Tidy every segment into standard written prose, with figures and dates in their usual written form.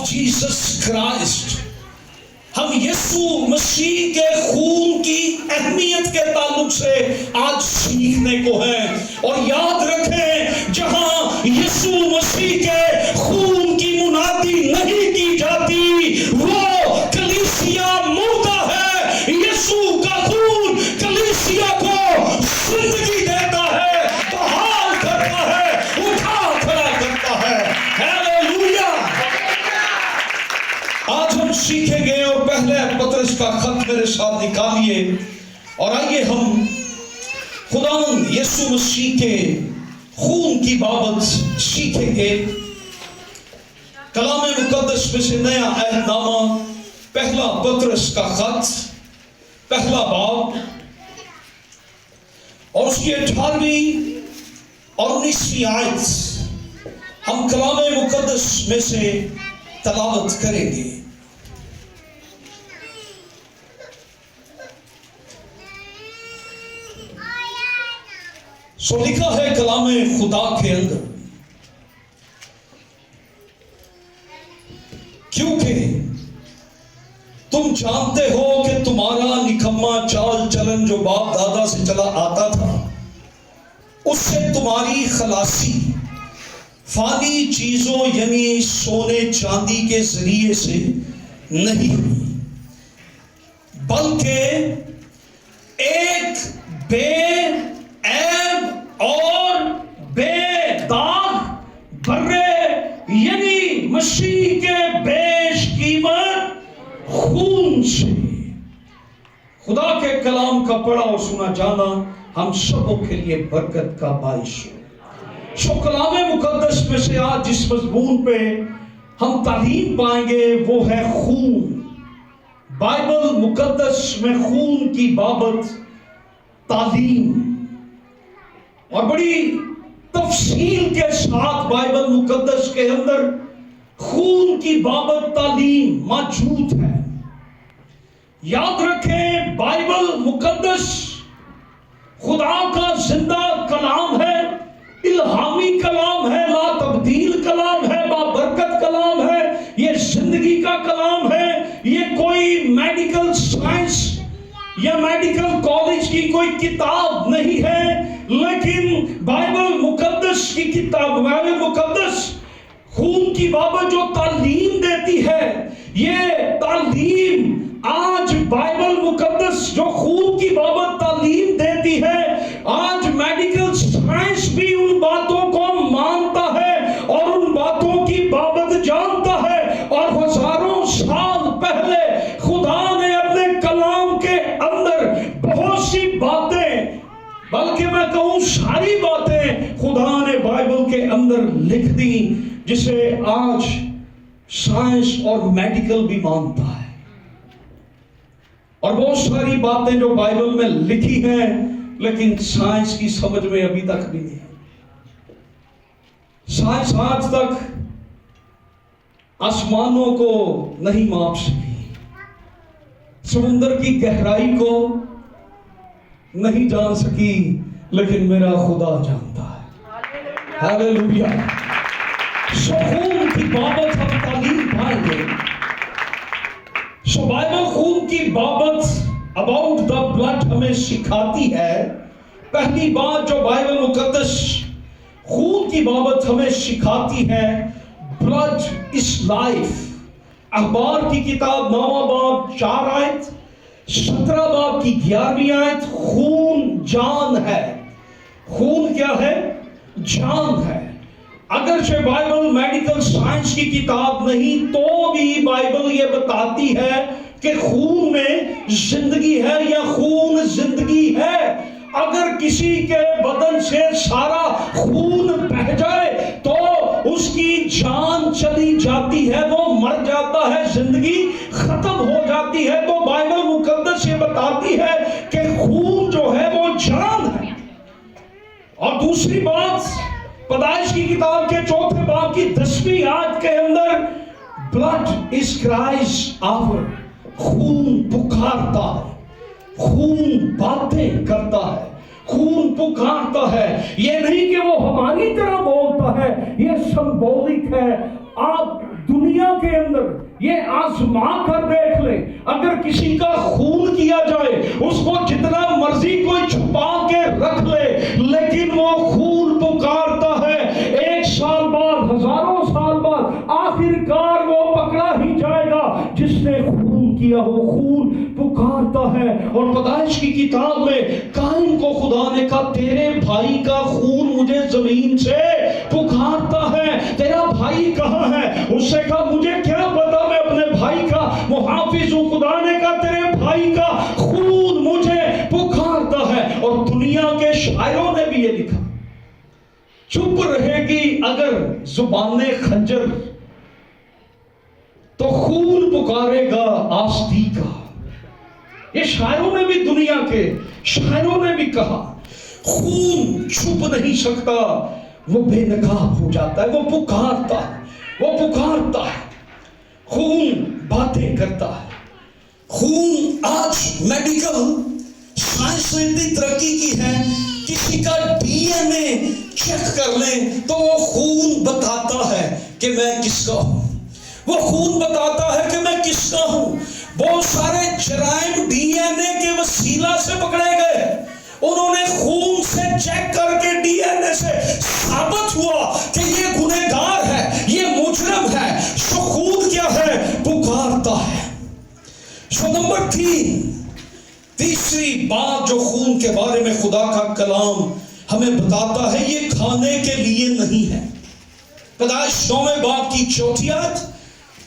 Jesus Christ. हम यीशु मसीह के खून की अहमियत के ताल्लुक से आज सीखने को है। और याद रखें, जहां यीशु मसीह के खून की मुनादी नहीं की जाती वो कलीसिया मुर्दा है। यीशु का खून कलीसिया को जिंदगी देता है, बहाल करता है, उठा खड़ा करता है। हालेलुया। आज हम सीखेंगे, और पहले पतरस का खत मेरे साथ निकालिए और आइए हम खुदावंद यीशु मसीह के खून की बाबत सीखेंगे। कलाम मुकद्दस में से नया अहदनामा, पहला पतरस का खत, पहला बाब और उसकी 18वीं और 19वीं आयत हम कलाम मुकद्दस में से तलावत करेंगे। सो लिखा है कलाम खुदा के अंदर, क्योंकि तुम जानते हो कि तुम्हारा निकम्मा चाल चलन जो बाप दादा से चला आता था, उससे तुम्हारी खलासी फानी चीजों यानी सोने चांदी के जरिए से नहीं हुई, बल्कि एक बेऐब और बेदाग बर्रे यानी मसीह के बेशकीमत खून से। खुदा के कलाम का पढ़ा और सुना जाना हम सबों के लिए बरकत का बाइस हो। सो कलाम मुकद्दस में से आज जिस मजमून पे हम तालीम पाएंगे वो है खून। बाइबल मुकद्दस में खून की बाबत तालीम, और बड़ी तफसील के साथ बाइबल मुकद्दस के अंदर खून की बाबत तालीम मौजूद है। याद रखें, बाइबल मुकद्दस खुदा का जिंदा कलाम है, इल्हामी कलाम है, ला तब्दील कलाम है, बाबरकत कलाम है, ये जिंदगी का कलाम है। ये कोई मेडिकल साइंस या मेडिकल कॉलेज की कोई किताब नहीं है, लेकिन बाइबल मुकद्दस की किताब, बाइबल मुकद्दस खून की बाबत जो तालीम देती है, ये तालीम आज बाइबल मुकद्दस जो खून की बाबत तालीम देती है, आज मेडिकल साइंस भी उन बातों को मानता है और उन बातों की बाबत जानता है। और हजारों साल पहले खुदा ने अपने कलाम के अंदर बहुत सी बातें, बल्कि मैं कहूं सारी बातें खुदा ने बाइबल के अंदर लिख दी, जिसे आज साइंस और मेडिकल भी मानता है। और बहुत सारी बातें जो बाइबल में लिखी हैं, लेकिन साइंस की समझ में अभी तक भी नहीं। साइंस आज तक आसमानों को नहीं माप सकी, समुद्र की गहराई को नहीं जान सकी, लेकिन मेरा खुदा जानता है। हालेलुया। खून की बाबत हम तालीम पाएंगे। सो बाइबल खून की बाबत अबाउट द ब्लड हमें सिखाती है। पहली बात जो बाइबल मुकद्दस खून की बाबत हमें सिखाती है, ब्लड इज लाइफ। अखबार की किताब 9वां बाब 4 आयत, 17 बाब की 11वीं आयत, खून जान है। खून क्या है? जान है। अगर से बाइबल मेडिकल साइंस की किताब नहीं, तो भी बाइबल ये बताती है कि खून में जिंदगी है या खून जिंदगी है। अगर किसी के बदन से सारा खून बह जाए तो उसकी जान चली जाती है, वो मर जाता है, जिंदगी खत्म हो जाती है। तो बाइबल मुकद्दस ये बताती है कि खून जो है वो जान है। और दूसरी बात, पैदाइश की किताब के 4 बाब की 10वीं आयत के अंदर, ब्लड इज क्राइज आवर। खून पुकारता है, खून बातें करता है, खून पुकारता है। ये नहीं कि वो हमारी तरह बोलता है, ये सिंबॉलिक है। आप दुनिया के अंदर ये आजमा कर देख ले, अगर किसी का खून किया जाए, उसको जितना मर्जी कोई छुपा के रख ले, लेकिन वो खून पुकारता है। 1 साल बाद, हजारों साल बाद, आखिरकार वो पकड़ा ही जाएगा। जिसने खून किया वो खून पुकारता है। और पैदाइश की किताब में काइन को खुदा ने कहा, तेरे भाई का खून मुझे जमीन से पुकारता है। तेरा भाई कहाँ है? उससे कहा, मुझे क्या पता, मैं अपने भाई का मुहाफिज हूं। खुदा ने कहा, तेरे भाई का खून मुझे पुकारता है। और दुनिया के शायरों ने भी ये लिखा, चुप रहेगी अगर जुबाने खंजर, तो खून पुकारेगा आस्ती का। ये शायरों ने भी, दुनिया के शायरों ने भी कहा, खून छुप नहीं सकता, वो बेनकाब हो जाता है, वो पुकारता है, वो पुकारता है। खून बातें करता है। खून आज मेडिकल साइंस ने इतनी तरक्की की है, किसी का डीएनए चेक कर लें तो वो खून बताता है कि मैं किसका हूं। वो खून बताता है कि मैं किसका हूं। बहुत सारे जराइम डीएनए के वसीला से पकड़े गए। उन्होंने खून से चेक करके डीएनए से साबित हुआ कि ये गुनहगार है, ये मुजरिम है। सो खून क्या है? पुकारता है। सो नंबर 3, तीसरी बात जो खून के बारे में खुदा का कलाम हमें बताता है, ये खाने के लिए नहीं है। पैदाइश 9वें बाब की 4 आयत,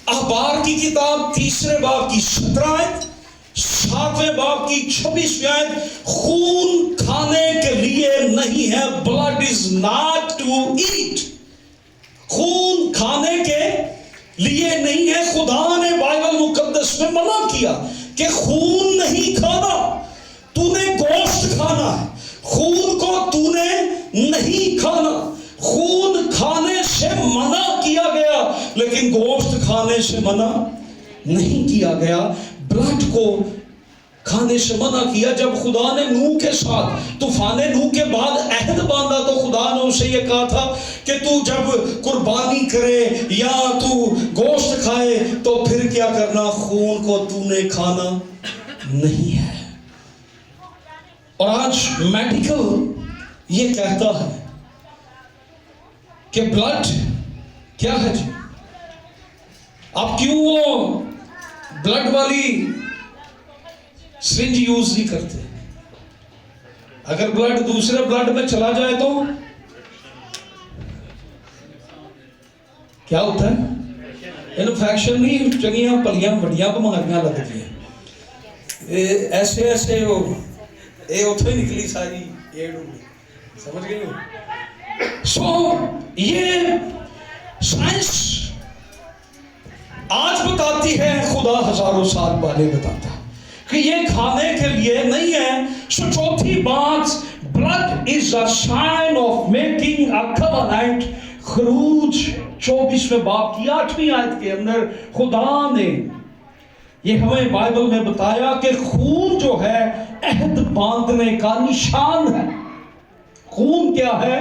अखबार की किताब 3 बाब की 17 आयत, 7वें बाब की 26 आयत, खून खाने के लिए नहीं है। Blood is not to eat. खून खाने के लिए नहीं है। खुदा ने बाइबल मुकद्दस में मना किया कि खून नहीं खाना, तूने गोश्त खाना है। खून को तूने नहीं खाना। खून खाने से मना किया गया, लेकिन गोश्त खाने से मना नहीं किया गया। ब्लड को खाने से मना किया। जब खुदा ने नूह के साथ तूफान नूह के बाद अहद बांधा, तो खुदा ने उसे ये कहा था कि तू जब कुर्बानी करे या तू गोश्त खाए तो फिर क्या करना, खून को तूने खाना नहीं है। और आज मेडिकल ये कहता है कि ब्लड क्या है जी, आप क्यों वो ब्लड वाली सिरिंज यूज नहीं करते? अगर ब्लड दूसरे ब्लड में चला जाए तो क्या होता है? इन्फेक्शन नहीं, चंगियां पलियां बड़ियां बीमारियां लगती हैं। ऐसे ऐसे वो ये उठो ही निकली सारी एड होगी, समझ गए हो? सो ये साइंस आज बताती है, खुदा हजारों साल पहले बताता कि ये खाने के लिए नहीं है। सो चौथी बात, blood is a sign of making a covenant. खरूज 24वें बाब की 8वीं आयत के अंदर खुदा ने ये हमें बाइबल में बताया कि खून जो है अहद बांधने का निशान है। खून क्या है?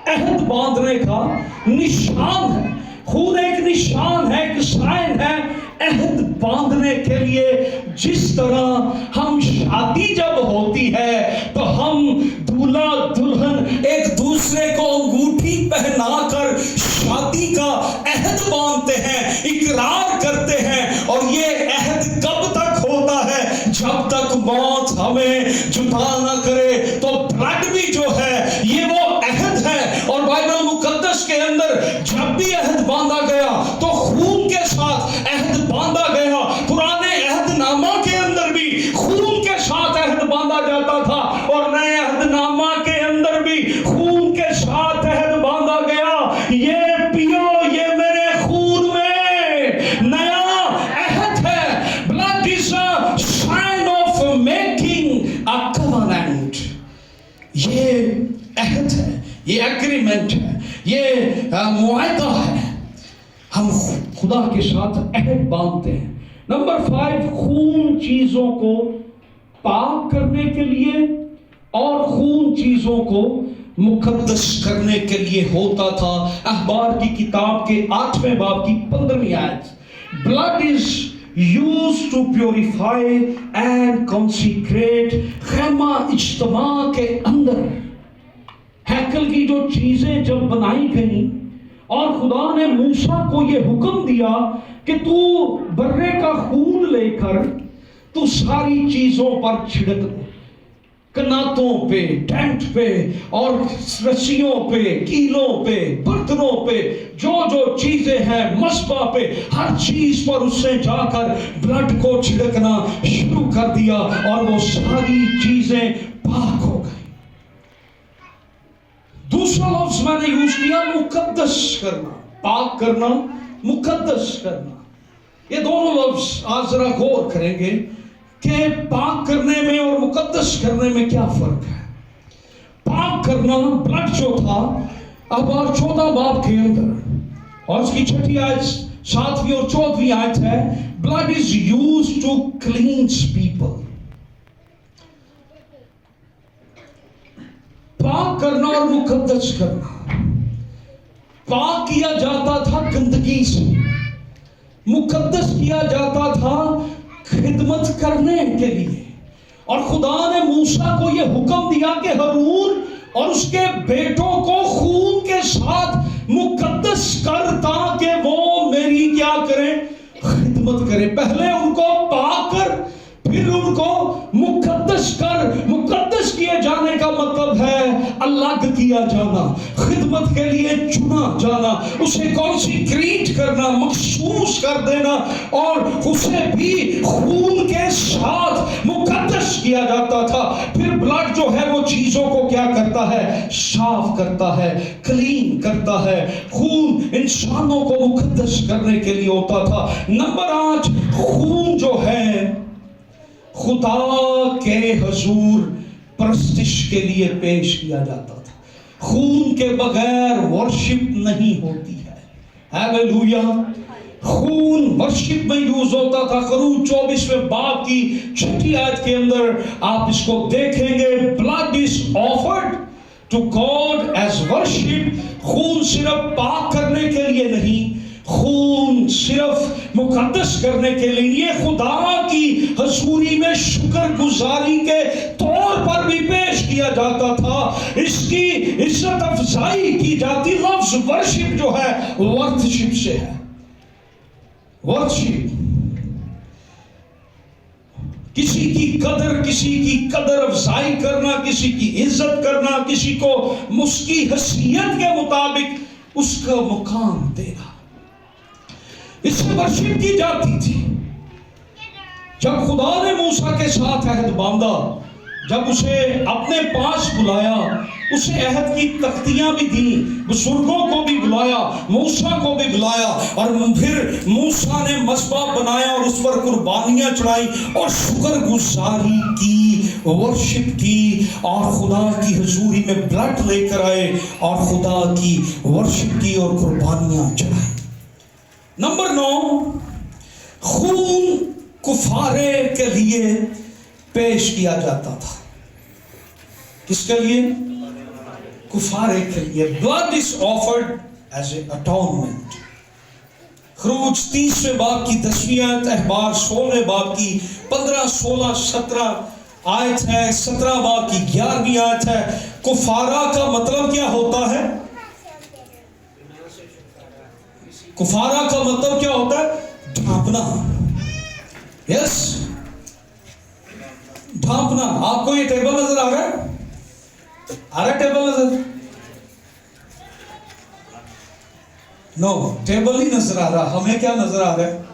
अहद बांधने का निशान है। खून एक निशान है, एक साइन है अहद बांधने के लिए। जिस तरह हम शादी जब होती है तो हम दूल्हा दुल्हन एक दूसरे को अंगूठी पहनाकर शादी का अहद बांधते हैं, इकरार करते हैं। और ये अहद कब तक होता है? जब तक मौत हमें जुदा न करे। तो ब्लड भी जो है ये वो अहद है। और बाइबल मुकद्दस के अंदर जब भी अहद बांधा गया तो खून के साथ अहद बांधा गया। पुराने अहदनामा के अंदर भी खून के साथ अहद बांधा जाता था और नए अहदनामा के अंदर भी खून के साथ अहद बांधा गया। ये पियो, ये मेरे खून में नया अहद है। Blood is a sign of making a covenant. ये अहद है, ये एग्रीमेंट है, ये मुआहदा है। हम खुदा के साथ अहद बांधते हैं। नंबर 5, खून चीजों को पाक करने के लिए और खून चीजों को मुकद्दस करने के लिए होता था। अखबार की किताब के 8वें बाब की 15वीं आयत, blood is used to purify and consecrate. खैमा इज्तिमा के अंदर हैकल की जो चीजें जब बनाई गई और खुदा ने मूसा को यह हुक्म दिया कि तू बर्रे का खून लेकर तू सारी चीजों पर छिड़क दे, कनातों पे, टेंट पे और रस्सियों पे, कीलों पे, बर्तनों पे, जो जो चीजें हैं मस्बा पे, हर चीज पर उसने जाकर ब्लड को छिड़कना शुरू कर दिया और वो सारी चीजें पाक हो गई। दूसरा लफ्ज मैंने यूज किया मुकद्दस करना, पाक करना, मुकद्दस करना। ये दोनों लफ्ज आज जरा गौर करेंगे कि पाक करने में और मुकद्दस करने में क्या फर्क है। पाक करना, ब्लड जो था, अब और 14 बाब के अंदर और उसकी 6ठी आयत, 7वीं और 14वीं आयत है, blood is used to cleanse people. पाक करना और मुकद्दस करना, पाक किया जाता था गंदगी से, मुकद्दस किया जाता था खिदमत करने के लिए। और खुदा ने मूसा को यह हुक्म दिया कि हारून और उसके बेटों को खून के साथ मुकद्दस कर ताकि वो मेरी क्या करें, खिदमत करें। पहले उनको पाक कर, फिर उनको मुकद्दस कर। मुकद्दस किए जाने का मतलब है अलग किया जाना, खिदमत के लिए चुना जाना, उसे कॉन्सिक्रेट करना, मखसूस कर देना और उसे भी खून के साथ मुकद्दस किया जाता था। फिर ब्लड जो है वो चीजों को क्या करता है, साफ करता है, क्लीन करता है। खून इंसानों को मुकद्दस करने के लिए होता था। नंबर 8, खून जो है खुदा के हुजूर प्रस्तिश के लिए पेश किया जाता था। खून के बगैर वर्शिप नहीं होती है। हालेलुया। खून वर्शिप में यूज होता था। खरूज 24वें बाब की 6ठी आयत के अंदर आप इसको देखेंगे, blood is offered to God as worship. खून सिर्फ पाक करने के लिए नहीं, खून सिर्फ मुकद्दस करने के लिए खुदा की हजूरी में शुक्रगुजारी के तौर पर भी पेश किया जाता था। इसकी इज्जत अफजाई की जाती। लफ्ज वर्शिप जो है वर्शिप से है। वर्शिप किसी की कदर अफजाई करना, किसी की इज्जत करना, किसी को उसकी हैसियत के मुताबिक उसका मुकाम देना, इससे वर्शिप की जाती थी। जब खुदा ने मूसा के साथ अहद बांधा, जब उसे अपने पास बुलाया, उसे अहद की तख्तियां भी दी, बुजुर्गों को भी बुलाया, मूसा को भी बुलाया और फिर मूसा ने मस्बा बनाया और उस पर कुर्बानियां चढ़ाई और शुक्रगुजारी की, वर्शिप की और खुदा की हजूरी में ब्लड लेकर आए और खुदा की वर्शिप की और कुर्बानियां चढ़ाई। नंबर 9, खून कुफारे के लिए पेश किया जाता था। किसके लिए? कुफारे के लिए। Blood is offered as a atonement. खरूज 30वें बाब की 10वीं आयत, अहबार 16वें बाब की 15, 16, 17 आयत है, 17 बाब की 11वीं आयत है। कुफारा का मतलब क्या होता है? कुफारा का मतलब क्या होता है? ढांपना। यस, ढांपना। आपको ये टेबल नजर आ रहा है? आ रहा है टेबल नजर? नो, टेबल ही नजर आ रहा। हमें क्या नजर आ रहा है?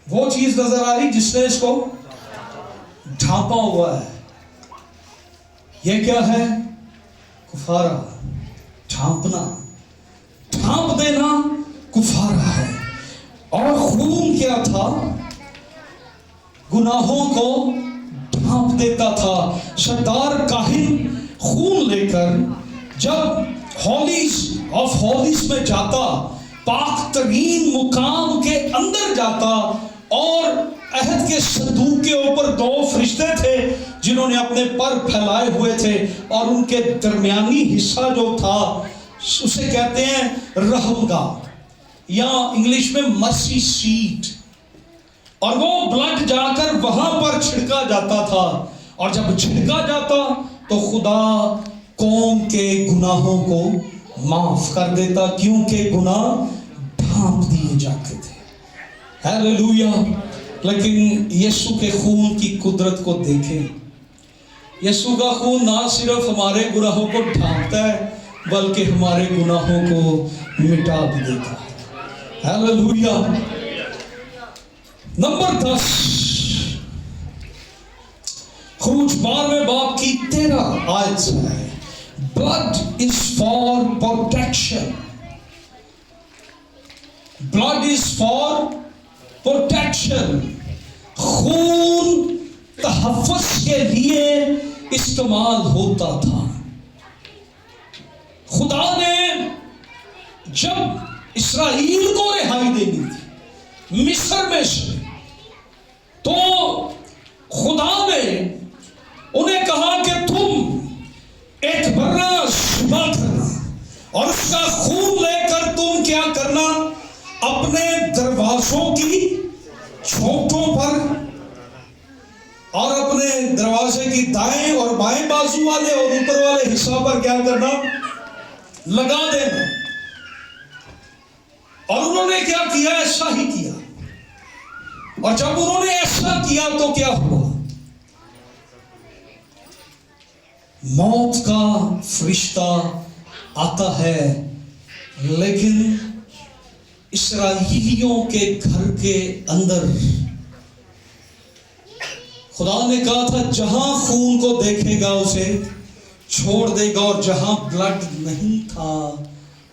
वो चीज नजर आ रही जिसने इसको ढांपा हुआ है। ये क्या है? कुफारा, ढांपना, ढांप देना कुफारा है। और खून क्या था? गुनाहों को ढांप देता था। सरदार काहिन खून लेकर जब हॉलीज ऑफ हॉलीज में जाता, पाक तरीन मुकाम के अंदर जाता, और अहद के संदूक के ऊपर दो फरिश्ते थे जिन्होंने अपने पर फैलाए हुए थे, और उनके दरमियानी हिस्सा जो था उसे कहते हैं रहमगाह, या इंग्लिश में मर्सी सीट। और वो ब्लड जाकर वहां पर छिड़का जाता था, और जब छिड़का जाता तो खुदा कौम के गुनाहों को माफ कर देता, क्योंकि गुनाह ढांप दिए जाते थे। हालेलुया। लेकिन यीशु के खून की कुदरत को देखें। यीशु का खून ना सिर्फ हमारे गुनाहों को ढांपता है, बल्कि हमारे गुनाहों को मिटा भी देता है। हालेलुया। नंबर 10, खुरूज 12वें बाब की 13 आयत से है, blood is for protection. Blood is for protection. खून तहफ़्फ़ुज़ के लिए इस्तेमाल होता था। खुदा ने जब इस्राएल को रिहाई देनी थी मिस्र में से, तो खुदा ने उन्हें कहा कि तुम एक बर्रा ज़िबा करना, और उसका खून लेकर तुम क्या करना, अपने दरवाजों की चोटों पर और अपने दरवाजे की दाएं और बाएं बाजू वाले और ऊपर वाले हिस्सा पर क्या करना, लगा देना। और उन्होंने क्या किया, ऐसा ही किया। और जब उन्होंने ऐसा किया तो क्या हुआ, मौत का फरिश्ता आता है, लेकिन इस्राएलियों के घर के अंदर खुदा ने कहा था जहां खून को देखेगा उसे छोड़ देगा, और जहां ब्लड नहीं था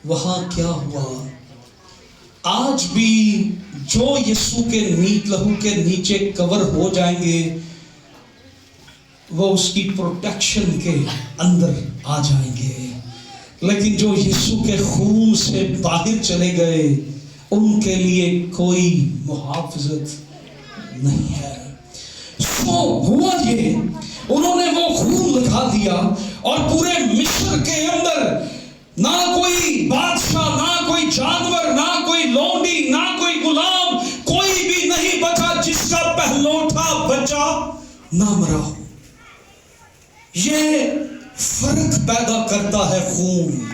वहां क्या हुआ। आज भी जो यीशु के नीत लहू के नीचे कवर हो जाएंगे, वो उसकी प्रोटेक्शन के अंदर आ जाएंगे। लेकिन जो यीशु के खून से बाहर चले गए, उनके लिए कोई मुहाफ़िज़त नहीं है। सो हुआ ये, उन्होंने वो खून लगा दिया, और पूरे मिस्र के अंदर ना कोई बादशाह, ना कोई जानवर, ना कोई लौंडी, ना कोई गुलाम, कोई भी नहीं बचा जिसका पहलौठा बच्चा ना मरा हो। ये फर्क पैदा करता है खून।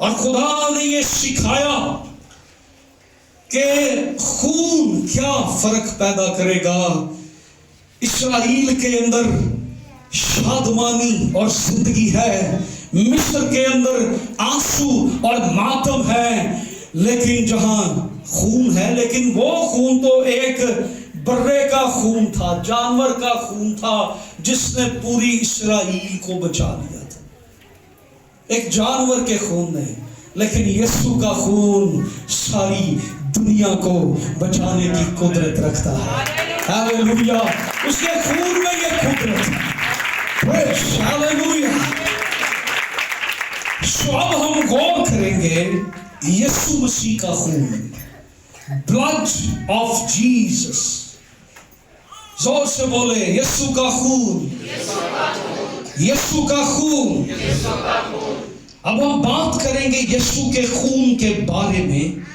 और खुदा ने ये सिखाया कि खून क्या फर्क पैदा करेगा। इस्राएल के अंदर शादमानी और जिंदगी है, मिस्र के अंदर आंसू और मातम है, लेकिन जहां खून है, लेकिन वो खून तो एक बर्रे का खून था, जानवर का खून था, जिसने पूरी इस्राएल को बचा लिया था। एक जानवर के खून ने, लेकिन यीशु का खून सारी दुनिया को बचाने की कुदरत रखता है। हालेलुया। उसके खून में ये कुदरत है। हालेलुया। सो अब हम गौर करेंगे यीशु मसीह का खून, ब्लड ऑफ जीसस। जोर से बोले, यीशु का खून, यीशु का खून। अब हम बात करेंगे यीशु के खून के बारे में।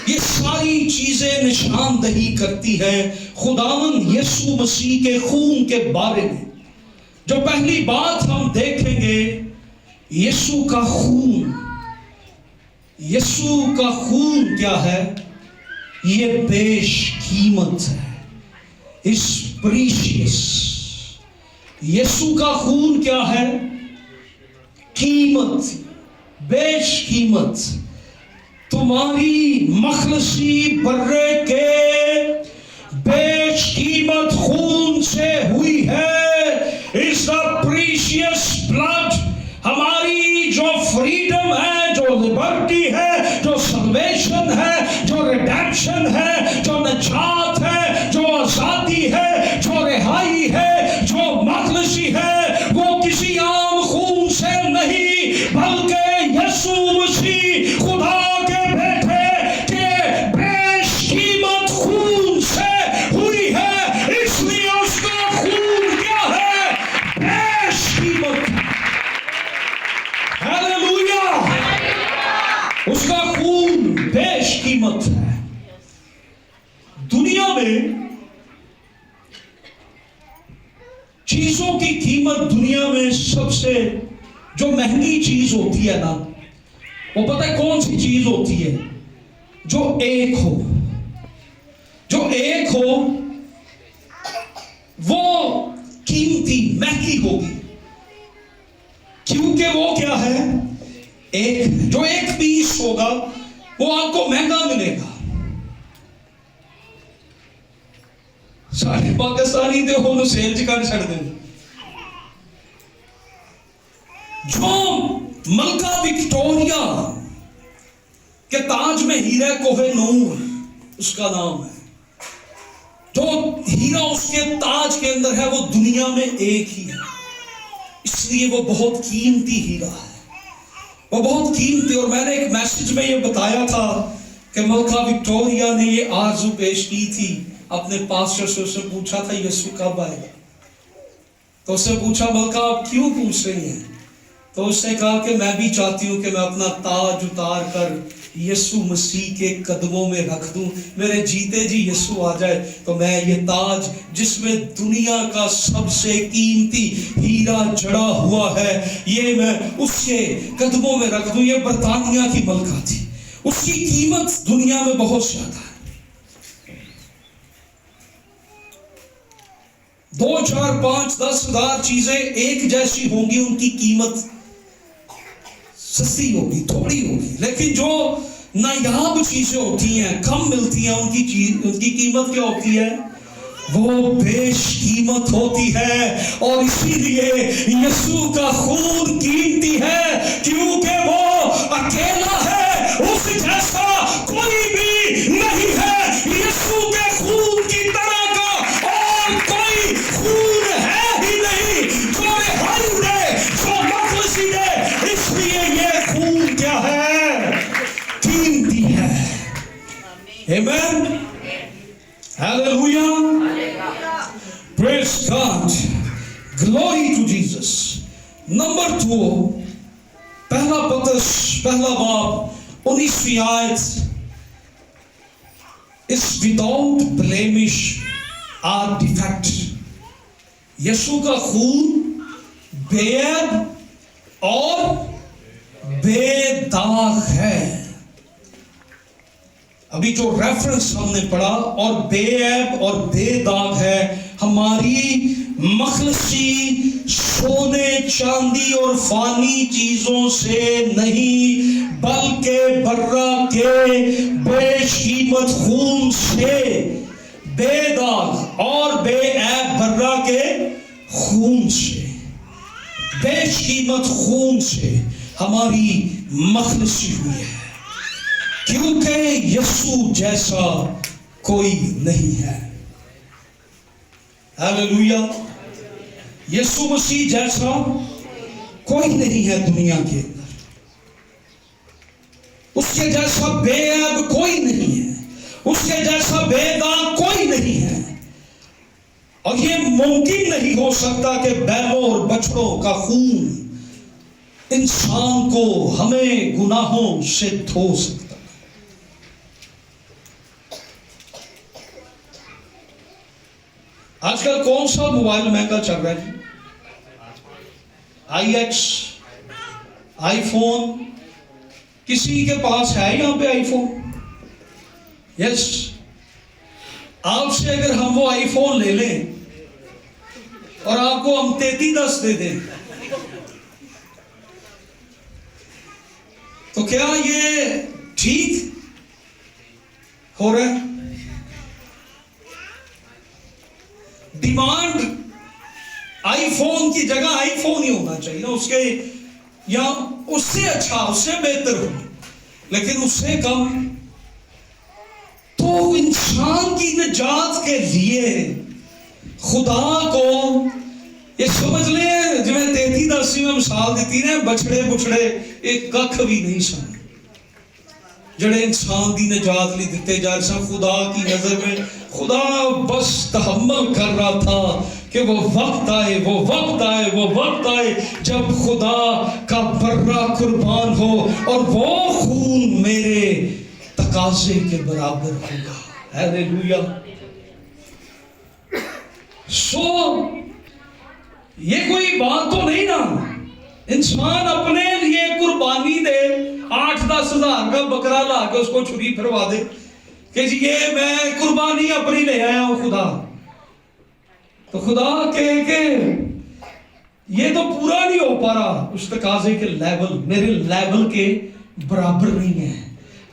ये सारी चीजें निशानदही करती है खुदावंद यीशु मसीह के खून के बारे में। जो पहली बात हम देखेंगे, यीशु का खून। यीशु का खून क्या है? ये बेशकीमत है, इस प्रीशियस। यीशु का खून क्या है? कीमत, बेशकीमत। तुम्हारी मखलसी बर्रे के बेशकीमत खून से हुई है। Is the precious blood. हमारी जो फ्रीडम है, जो लिबर्टी है, जो सल्वेशन है, जो रिडेम्पशन है, जो निजात है, जो आजादी है, जो रिहाई है, जो मखलसी है, वो किसी आम खून से नहीं, बल्कि यीशु मसीह खुदा के बेटे के बेशकीमत खून उसका खून बेशकीमत है। दुनिया में चीजों की कीमत, दुनिया में सबसे जो महंगी चीज होती है ना, वो पता है कौन सी चीज होती है? जो एक हो, जो एक हो वो कीमती, महंगी होगी, क्योंकि वो क्या है? एक। जो एक पीस होगा वो आपको महंगा मिलेगा। सारे पाकिस्तानी तो हम सेल च कर छड़ दें। जो मलका विक्टोरिया के ताज में हीरा कोहिनूर उसका नाम है, जो हीरा उसके ताज के अंदर है वो दुनिया में एक ही है, इसलिए वो बहुत कीमती हीरा है, वो बहुत कीमती। और मैंने एक मैसेज में ये बताया था कि मलका विक्टोरिया ने ये आरज़ू पेश की थी अपने पास्टर से। उससे पूछा था यीशु कब आएगा, तो उससे पूछा मलका आप क्यों पूछ रही हैं? तो उसने कहा कि मैं भी चाहती हूं कि मैं अपना ताज उतार कर यीशु मसीह के कदमों में रख दूं, मेरे जीते जी यीशु आ जाए तो मैं ये ताज जिसमें दुनिया का सबसे कीमती हीरा जड़ा हुआ है, ये मैं उसके कदमों में रख दूं। ये बरतानिया की मलका थी, उसकी कीमत दुनिया में बहुत ज्यादा है। 2, 4, 5, 10 हजार चीजें एक जैसी होंगी, उनकी कीमत सस्ती होगी, थोड़ी होगी, लेकिन जो नायाब चीजें होती हैं, कम मिलती हैं, उनकी कीमत क्या होती है? वो बेशकीमत होती है। और इसीलिए यीशु का खून कीमती है, क्योंकि वो अकेला है, उस जैसा कोई भी नहीं है। यीशु के खून की तरह का और कोई खून है ही नहीं जो रिहाई दे, जो मखलसी दे। इसलिए ये खून क्या है? कीमती है। आमीन, hallelujah, praise God, glory to Jesus। Number 2, पहला पत्रस पहला बाब 19वीं आयत, is without blemish or defect। यीशु का खून बेऐब और बेदाग है। अभी जो रेफरेंस हमने पढ़ा, और बेऐब और बेदाग है, हमारी मखलसी सोने चांदी और फानी चीजों से नहीं, बल्कि बर्रा के बेशकीमत खून से, बेदाग और बेऐब बर्रा के खून से, बेशकीमत खून से हमारी मखलसी हुई है, क्योंकि यीशु जैसा कोई नहीं है। हालेलुया, यीशु मसीह जैसा कोई नहीं है दुनिया के अंदर, उसके जैसा बेऐब कोई नहीं है, उसके जैसा बेदाग कोई नहीं है। और ये मुमकिन नहीं हो सकता कि बैलों और बछड़ों का खून इंसान को, हमें गुनाहों से धो सकता। आजकल कौन सा मोबाइल महंगा चल रहा है? iX, iPhone. किसी के पास है यहां पे आईफोन? यस। आपसे अगर हम वो आईफोन ले लें और आपको हम 3310 दे दें, तो क्या ये ठीक हो रहा है? डिमांड आईफोन की जगह आईफोन ही होना चाहिए ना, उसके या उससे अच्छा, उससे बेहतर हो, लेकिन उससे कम। तो इंसान की निजात के लिए खुदा को ये समझ ले, जिवें 3310 में मिसाल दी ने, बछड़े बुछड़े एक कख भी नहीं सन जड़े इंसान की निजात लिए दिते जा रहे। खुदा की नजर में खुदा बस तहम्मुल कर रहा था कि वो वक्त आए, वो वक्त आए, वो वक्त आए जब खुदा का बर्रा कुर्बान हो और वो खून मेरे तकाजे के बराबर होगा। हालेलुया। सो ये कोई बात तो नहीं ना, इंसान अपने लिए कुर्बानी दे, 8-10 हजार का बकरा ला के उसको छुरी फिरवा दे कि जी ये मैं कुर्बानी अपनी ले आया हूं खुदा, तो खुदा के ये तो पूरा नहीं हो पा रहा, उस तकाजे के लेवल मेरे लेवल के बराबर नहीं है।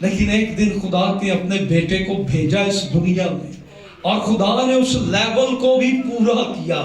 लेकिन एक दिन खुदा ने अपने बेटे को भेजा इस दुनिया में और खुदा ने उस लेवल को भी पूरा किया,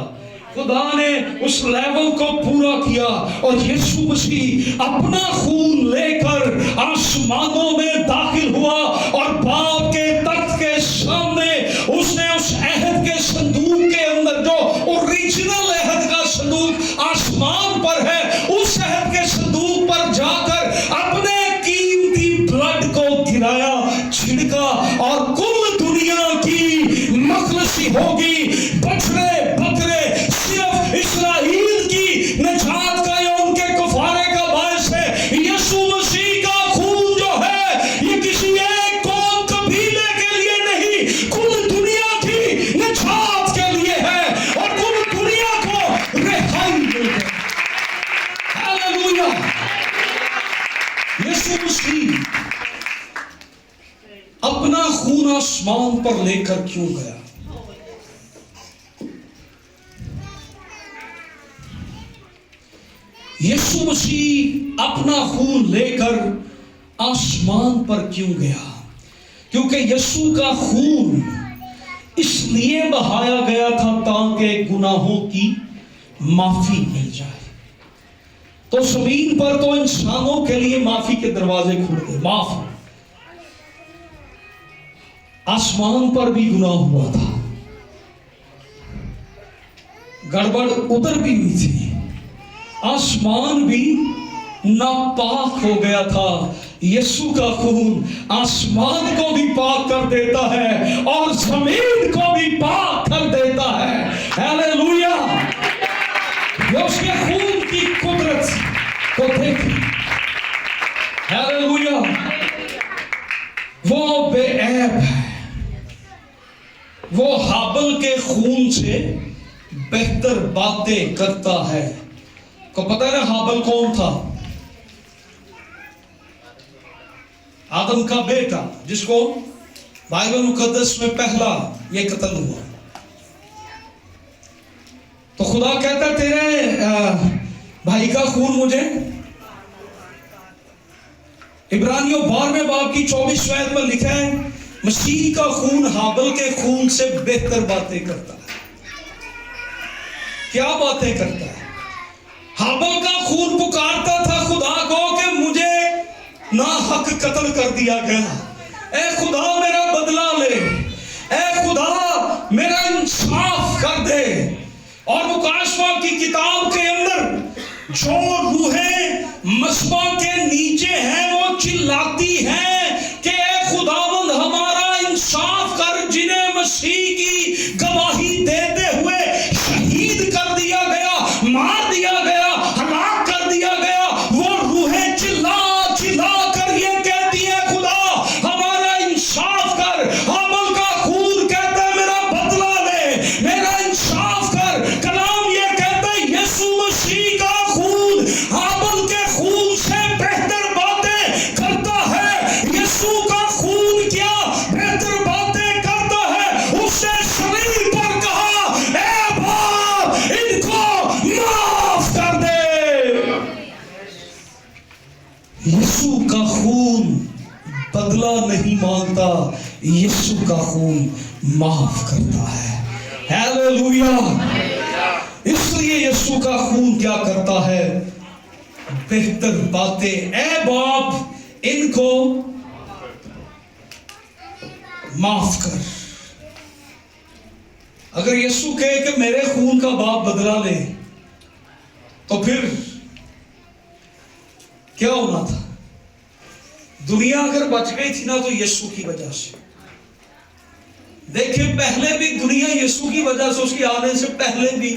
खुदा ने उस लेवल को पूरा किया और यीशु मसीह अपना खून लेकर आसमानों में दाखिल हुआ और बाप के तख्त के सामने उसने उस अहद के संदूक के अंदर, जो ओरिजिनल अहद का संदूक आसमान पर है, उस अहद के संदूक पर जाकर अपने कीमती ब्लड को गिराया, छिड़का और कुल दुनिया की मखलसी होगी, बछड़े बकरे सिर्फ इस्राएल की निजात का या उनके कुफारे का बायस है। यीशु मसीह का खून जो है ये किसी एक कौम कबीले के लिए नहीं, कुल दुनिया की निजात के लिए है और कुल दुनिया को रिहाई मिल गई। हालेलुया। यीशु मसीह अपना खून आसमान पर लेकर क्यों गया? यीशु मसीह अपना खून लेकर आसमान पर क्यों गया? क्योंकि यीशु का खून इसलिए बहाया गया था ताकि गुनाहों की माफी मिल जाए। तो जमीन पर तो इंसानों के लिए माफी के दरवाजे खुल गए, माफ। आसमान पर भी गुनाह हुआ था, गड़बड़ उधर भी हुई थी, आसमान भी नापाक हो गया था। यीशु का खून आसमान को भी पाक कर देता है और जमीन को भी पाक कर देता है। हालेलुया। ये उसके खून की कुदरत को देखिए। हालेलुया। वो बेऐब है, वो हाबिल के खून से बेहतर बातें करता है। को पता है ना हाबिल कौन था? आदम का बेटा, जिसको बाइबल मुकद्दस में पहला ये कत्ल हुआ। तो खुदा कहता तेरे भाई का खून मुझे, इब्रानियों 12वें बाब की 24वें आयत में लिखा है मसीह का खून हाबिल के खून से बेहतर बातें करता है। क्या बातें करता है? हाबिल का खून पुकारता था खुदा को कि मुझे ना हक कत्ल कर दिया गया, ए खुदा मेरा बदला ले, ए खुदा मेरा इंसाफ कर दे। और मुकाशवा की किताब के अंदर जो रूहें मस्बा के नीचे हैं वो चिल्लाती हैं कि ए खुदावंद हमारा इंसाफ कर, जिन्हें मसीह की गवाही देते हुए शहीद कर दिया गया, मार दिया गया, हलाक कर दिया गया, वो रूहें चिल्ला चिल्ला कर ये कहती है खुदा हमारा इंसाफ कर। हाबिल का खून कहता है मेरा बदला ले, मेरा इंसाफ कर। कलाम ये कहता है यीशु मसीह का खून हाबिल के खून से बेहतर बातें करता है। यीशु का खून क्या बेहतर बातें करता है? उसने शरीर पर कहा ए बाप इनको माफ कर दे। यीशु का खून बदला नहीं मांगता, यीशु का खून माफ करता है। हालेलुया। इसलिए यीशु का खून क्या करता है? बेहतर बातें, ए बाप इनको माफ कर। अगर यीशु कहे कि मेरे खून का बाप बदला ले, तो फिर क्या होना था? दुनिया अगर बच गई थी ना तो यीशु की वजह से। देखिए, पहले भी दुनिया यीशु की वजह से, उसके आने से पहले भी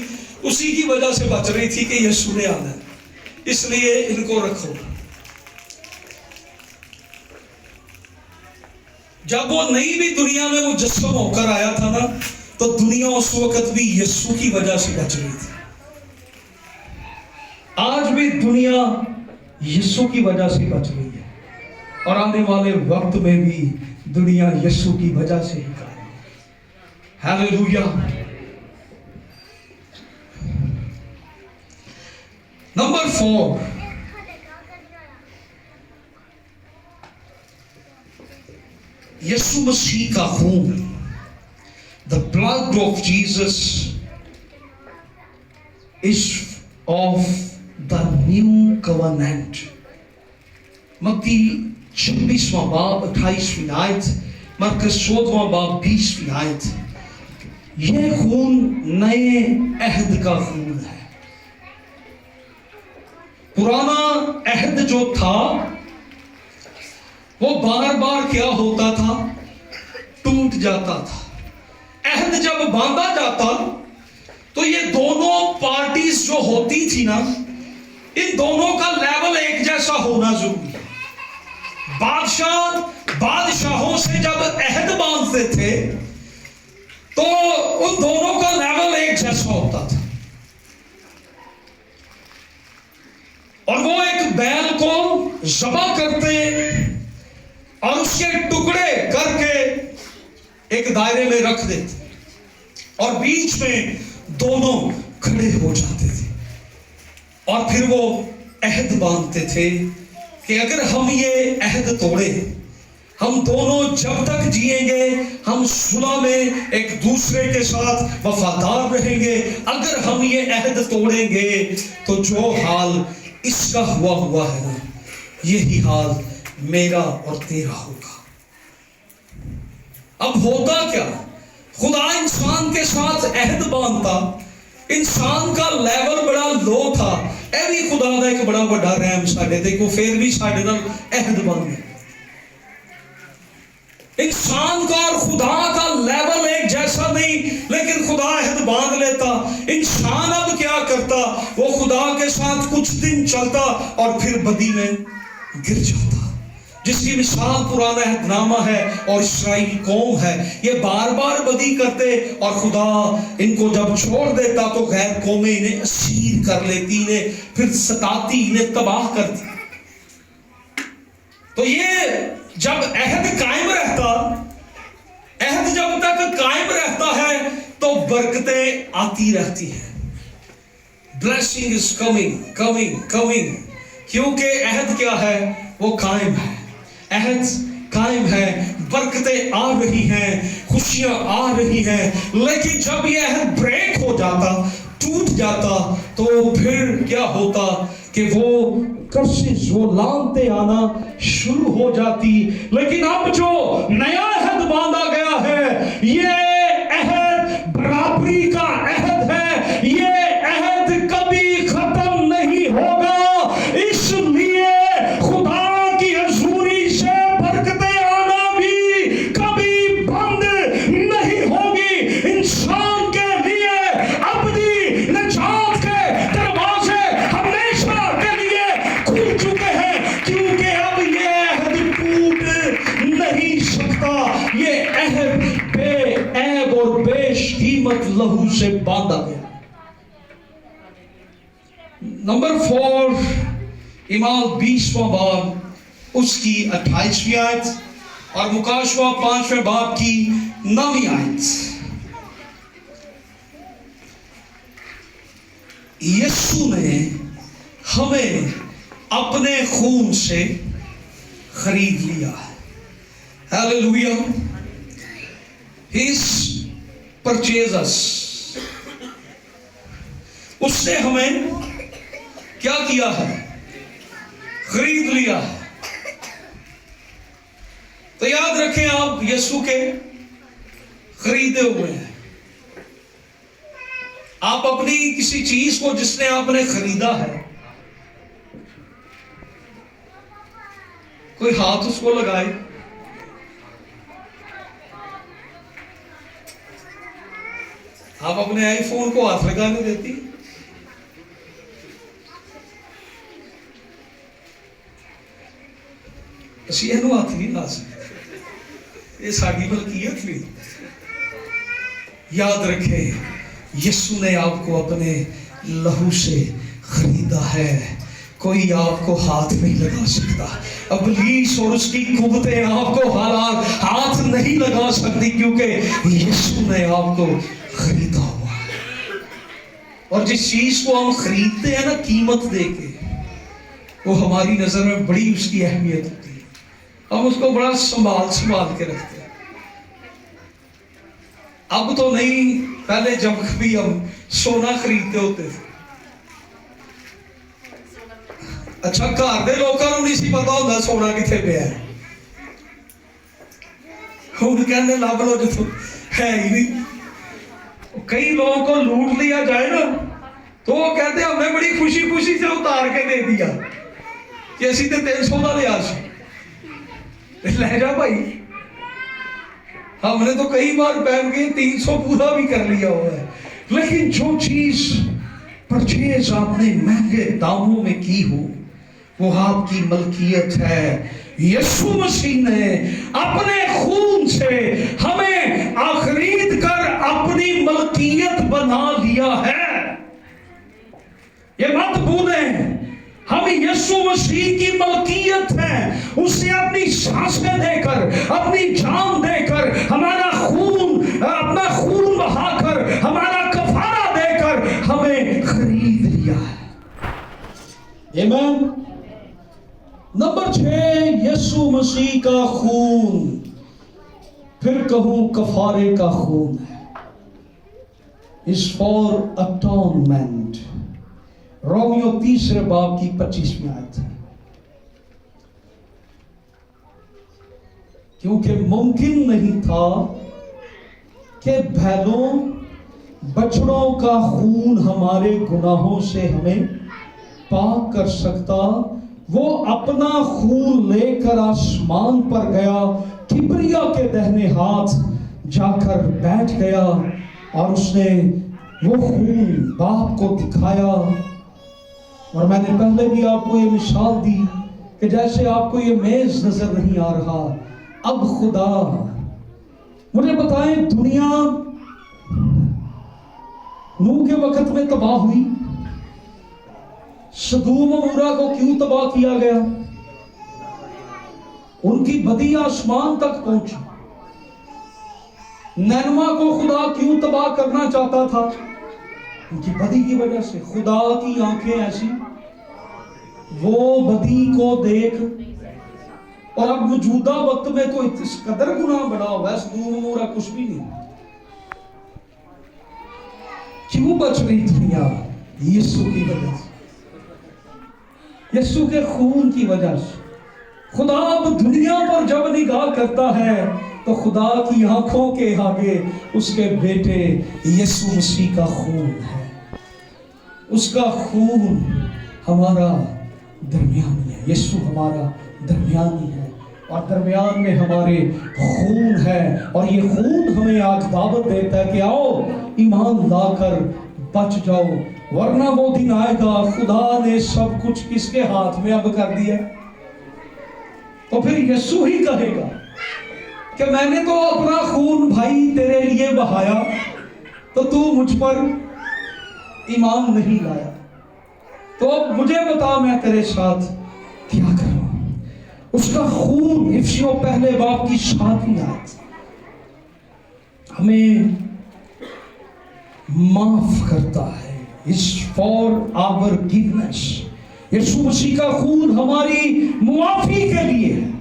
उसी की वजह से बच रही थी कि यीशु ने आना है, इसलिए इनको रखो। जब वो नई भी दुनिया में मुजस्सम होकर आया था ना, तो दुनिया उस वक्त भी यीशु की वजह से बच रही थी। आज भी दुनिया यीशु की वजह से बच रही है, और आने वाले वक्त में भी दुनिया यीशु की वजह से ही कायम है। हालेलुया। नंबर 4, यीशु मसीह का खून, the blood of Jesus is of the new covenant। मत्ती 26वां बाब 28वीं आयत, मरकस 14वां बाब 20वीं आयत। यह खून नए अहद का खून है। पुराना अहद जो था वो बार बार क्या होता था, टूट जाता था। अहद जब बांधा जाता तो ये दोनों पार्टीज जो होती थी ना, इन दोनों का लेवल एक जैसा होना जरूरी है। बादशाहों से जब अहद बांधते थे तो उन दोनों का लेवल एक जैसा होता था, और वो एक बैल को ज़बह करते और उसके टुकड़े करके एक दायरे में रख देते, और बीच में दोनों खड़े हो जाते थे, और फिर वो अहद बांधते थे कि अगर हम ये अहद तोड़े, हम दोनों जब तक जिएंगे हम सुलह में एक दूसरे के साथ वफादार रहेंगे। अगर हम ये अहद तोड़ेंगे तो जो हाल इसका हुआ है ना, यही हाल मेरा और तेरा होगा। अब होता क्या, खुदा इंसान के साथ अहद बांधता, इंसान का लेवल बड़ा लो था, ए भी खुदा का एक बड़ा बड़ा रहम साडे ते, को फिर भी साडे नाल अहद बांध गया। इंसान का और खुदा का लेवल एक जैसा नहीं, लेकिन खुदा अहद बांध लेता। इंसान अब क्या करता, वो खुदा के साथ कुछ दिन चलता और फिर बदी में गिर जाता, जिसकी मिसाल पुराना अहदनामा है और इस्राएली कौम है। ये बार बार बदी करते और खुदा इनको जब छोड़ देता तो गैर कौमें इन्हें असीर कर लेती, इन्हें फिर सताती, इन्हें तबाह करती। तो ये जब अहद कायम रहता, अहद जब तक कायम रहता है तो बरकतें आती रहती हैं। Blessing is coming coming coming, क्योंकि अहद क्या है, वो कायम है। अहद कायम है, बरकतें आ रही हैं, खुशियां आ रही हैं। लेकिन जब ये अहद ब्रेक हो जाता, टूट जाता, तो फिर क्या होता कि वो कर्सेस, वो लानतें आना शुरू हो जाती। लेकिन अब जो नया अहद बांधा गया है, ये अहद बराबरी का अहद है। ये अहद कभी खत्म नहीं होगा, इसलिए खुदा की हजूरी से बरकतें आना भी कभी बंद नहीं होगी। इंसान के लिए अबदी निजात के दरवाजे हमेशा के लिए खुल चुके हैं, क्योंकि अब ये अहद टूट नहीं सकता। ये अहद बेऐब और बेशकीमत लहू से बांधा गया। नंबर 4, इमाल 20वां बाब उसकी 28वीं आयत और मुकाशवा 5वें बाब की 9वीं आयत। यीशु ने हमें अपने खून से खरीद लिया है। हालेलुया। He's purchased us। उसने हमें क्या किया है, खरीद लिया है। तो याद रखें, आप यीशु के खरीदे हुए हैं। आप अपनी किसी चीज को जिसने आपने खरीदा है, कोई हाथ उसको लगाए, आप अपने आईफोन को हाथ लगाने देती? ਅਸੀਂ ਇਹਨੂੰ ਹੱਥ नहीं ला सकते, ये साड़ी मलकियत नहीं। याद रखे, यीशु ने आपको अपने लहू से खरीदा है, कोई आपको हाथ नहीं लगा सकता। इब्लीस और उसकी कुव्वतें आपको हाथ नहीं लगा सकती, क्योंकि यीशु ने आपको खरीदा हुआ है। और जिस चीज को हम खरीदते हैं ना कीमत देके, वो हमारी नजर में बड़ी उसकी अहमियत होती है। हम उसको बड़ा संभाल के रखते हैं। अब तो नहीं, पहले जब भी हम सोना खरीदते होते थे, अच्छा घर दे लोगों को नहीं सी पता होता सोना किथे पे है। हुण कहने लब लो जो है ही नहीं। कई लोगों को लूट लिया जाए ना, तो वो कहते हमने बड़ी खुशी खुशी से उतार के दे दिया कि असी तो 300 का लिया सी, ले जा भाई। हमने तो कई बार पहन के 300 पूरा भी कर लिया हुआ है। लेकिन जो चीज परचेज आपने महंगे दामों में की हो, वो आपकी मलकियत है। यीशु मसीह ने अपने खून से हमें खरीद कर अपनी मलकियत बना लिया है। ये मत भूलें, हम यीशु मसीह की मलकियत है। उसे अपनी सांसें देकर, अपनी जान देकर, हमारा खून, अपना खून बहाकर, हमारा कफारा देकर हमें खरीद लिया है। आमीन। नंबर 6, यीशु मसीह का खून, फिर कहूं कफारे का खून है, इज फॉर अटोनमेंट। रोमियो 3 बाब की 25वीं आयत है। क्योंकि मुमकिन नहीं था कि बैलों बछड़ों का खून हमारे गुनाहों से हमें पाक कर सकता। वो अपना खून लेकर आसमान पर गया, किबरिया के दाहिने हाथ जाकर बैठ गया, और उसने वो खून बाप को दिखाया। और मैंने पहले भी आपको ये मिसाल दी कि जैसे आपको ये मेज नजर नहीं आ रहा, अब खुदा मुझे बताएं, दुनिया नूह के वक्त में तबाह हुई, सदूम और अमोरा को क्यों तबाह किया गया? उनकी बदी आसमान तक पहुंची। नैनवा को खुदा क्यों तबाह करना चाहता था? उनकी बदी की वजह से। खुदा की आंखें ऐसी, वो बदी को देख, और अब मौजूदा वक्त में तो इस कदर गुनाह बढ़ा हुआ है, सदूम अमोरा कुछ भी नहीं। क्यों बच रही दुनिया? यीशु की वजह से, यीशु के खून की वजह से। खुदा अब दुनिया पर जब निगाह करता है, तो खुदा की आंखों के आगे उसके बेटे यीशु मसीह का खून है। उसका खून हमारा दरमियानी है। यीशु हमारा दरमियानी है, और दरमियान में हमारे खून है। और ये खून हमें आज दावत देता है कि आओ ईमान लाकर बच जाओ, वरना वो दिन आएगा। खुदा ने सब कुछ किसके हाथ में अब कर दिया, तो फिर यीशु ही कहेगा कि मैंने तो अपना खून भाई तेरे लिए बहाया, तो तू मुझ पर ईमान नहीं लाया, तो अब मुझे बता मैं तेरे साथ क्या करूं। उसका खून इफिसियों 1 बाब की 7वीं आयत हमें माफ करता है। Is for our forgiveness. Yeshu Masih का खून हमारी मुआफी के लिए है।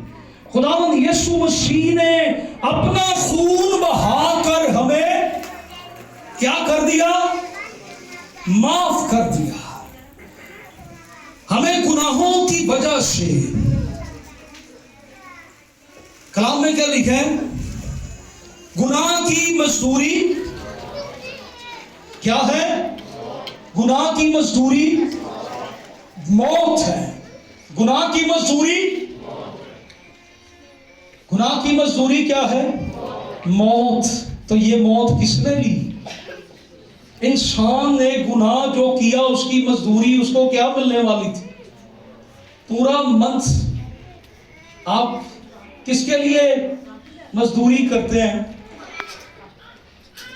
खुदावंद यीशु मसीह ने अपना खून बहाकर हमें क्या कर दिया? माफ कर दिया। हमें गुनाहों की वजह से, कलाम में क्या लिखा है? गुनाह की मजदूरी क्या है? गुनाह की मजदूरी मौत है। गुनाह की मजदूरी, गुनाह की मजदूरी क्या है? मौत। तो ये मौत किसने ली? इंसान ने गुनाह जो किया उसकी मजदूरी उसको क्या मिलने वाली थी? पूरा मंथ आप किसके लिए मजदूरी करते हैं?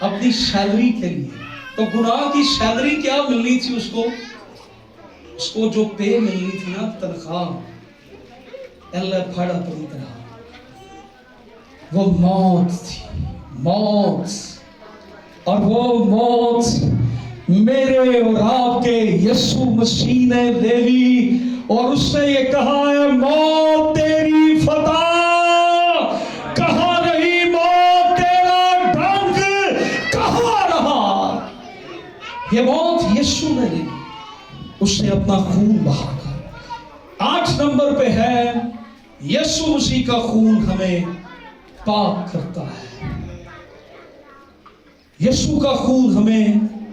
अपनी सैलरी के लिए। तो गुनाह की सैलरी क्या मिलनी थी उसको? उसको जो पे मिलनी थी ना, तनख्वाह, अल्लाह फड़ा पूरी तरह, वो मौत थी, मौत। और वो मौत मेरे और आपके यीशु मसीह ने ले ली और उसने ये कहा है, मौत तेरी फतह कहां रही, मौत तेरा डंक कहां रहा। ये मौत यीशु ने ली, उसने अपना खून बहाकर। 8 नंबर पे है, यीशु मसीह का खून हमें पाक करता है। यीशु का खून हमें,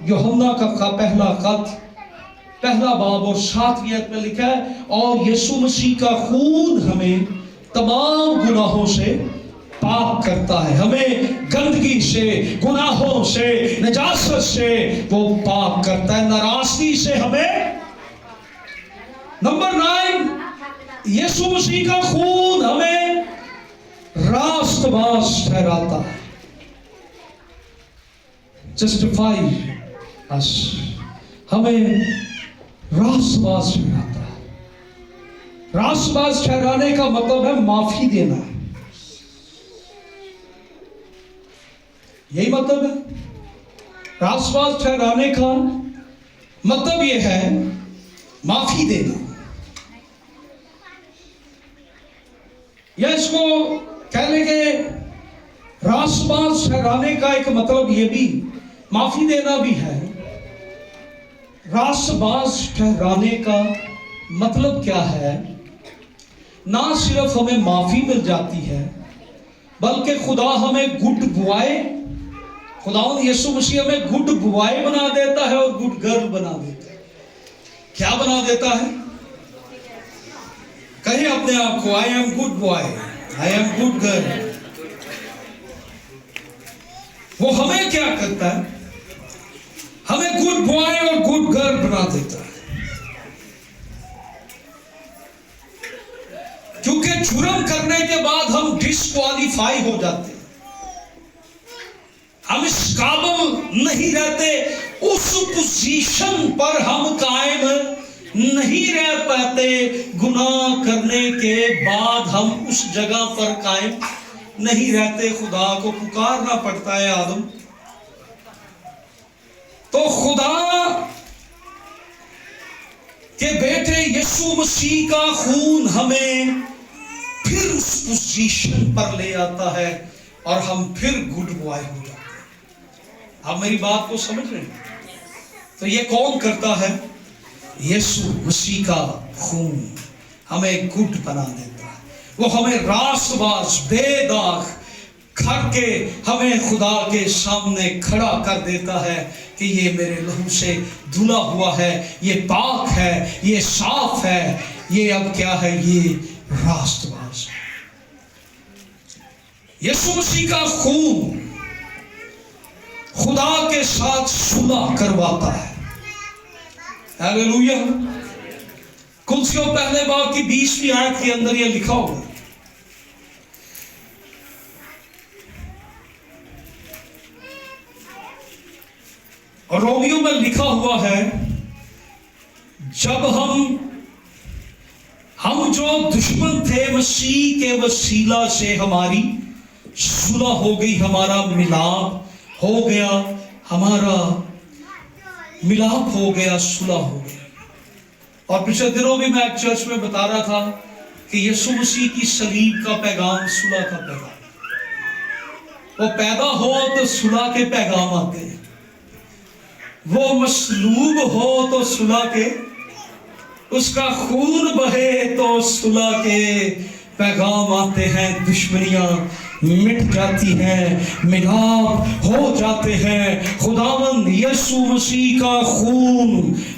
यूहन्ना का पहला खत, पहला बाब और 7वीं आयत में लिखा है, और यीशु मसीह का खून हमें तमाम गुनाहों से पाक करता है। हमें गंदगी से, गुनाहों से, नजासत से वो पाक करता है, नाराजगी से हमें। नंबर 9, यीशु मसीह का खून हमें रास्तबाज ठहराता है, जस्टिफाई अस, हमें रास्तबाज ठहराता है। रास्तबाज ठहराने का मतलब है माफी देना, यही मतलब है। रास्तबाज ठहराने का मतलब यह है माफी देना, या इसको कह लेंगे रास्तबाज ठहराने का एक मतलब यह भी, माफी देना भी है। रास्तबाज ठहराने का मतलब क्या है? ना सिर्फ हमें माफी मिल जाती है, बल्कि खुदा हमें गुड बॉय, खुदा यीशु मसीह हमें गुड बॉय बना देता है और गुड गर्ल बना देता है। क्या बना देता है? कहिए अपने आप को, I am good boy, I am good girl. वो हमें क्या करता है? हमें गुड बॉय और गुड गर्ल बना देता है। क्योंकि जुर्म करने के बाद हम डिस्क्वालीफाई हो जाते हैं, हम इस काबिल नहीं रहते, उस पोजीशन पर हम कायम नहीं रह पाते। गुनाह करने के बाद हम उस जगह पर कायम नहीं रहते, खुदा को पुकारना पड़ता है। आदम तो खुदा के बेटे यीशु मसीह का खून हमें फिर उस पोजीशन पर ले आता है और हम फिर गुड बॉय हो जाते हैं। आप मेरी बात को समझ रहे हैं? तो ये कौन करता है? यीशु मसीह का खून हमें गुड बना देता है। वो हमें रास्तबाज, बेदाग करके हमें खुदा के सामने खड़ा कर देता है कि ये मेरे लहू से धुला हुआ है, ये पाक है, ये साफ है, ये अब क्या है? ये रास्तबाज है। यीशु मसीह का खून खुदा के साथ सुलह करवाता है। हालेलुया। कुलसियों पहले बाब की 20वीं आयत के अंदर यह लिखा होगा, और रोमियो में लिखा हुआ है, जब हम जो दुश्मन थे, मसीह के वसीला से हमारी सुलह हो गई, हमारा मिलाप हो गया, हमारा मिलाप हो गया, सुलह हो गया। और पिछले दिनों भी मैं चर्च में बता रहा था कि यीशु मसीह की सलीब का पैगाम सुलह का पैगाम, वो पैदा हो तो सुलह के पैगाम आते हैं, वो मसलूब हो तो सुलह के, उसका खून बहे तो सुलह के पैगाम आते हैं। दुश्मनियां मिट जाती हैं, मिलाप हो जाते हैं। खुदावंद यीशु मसीह का खून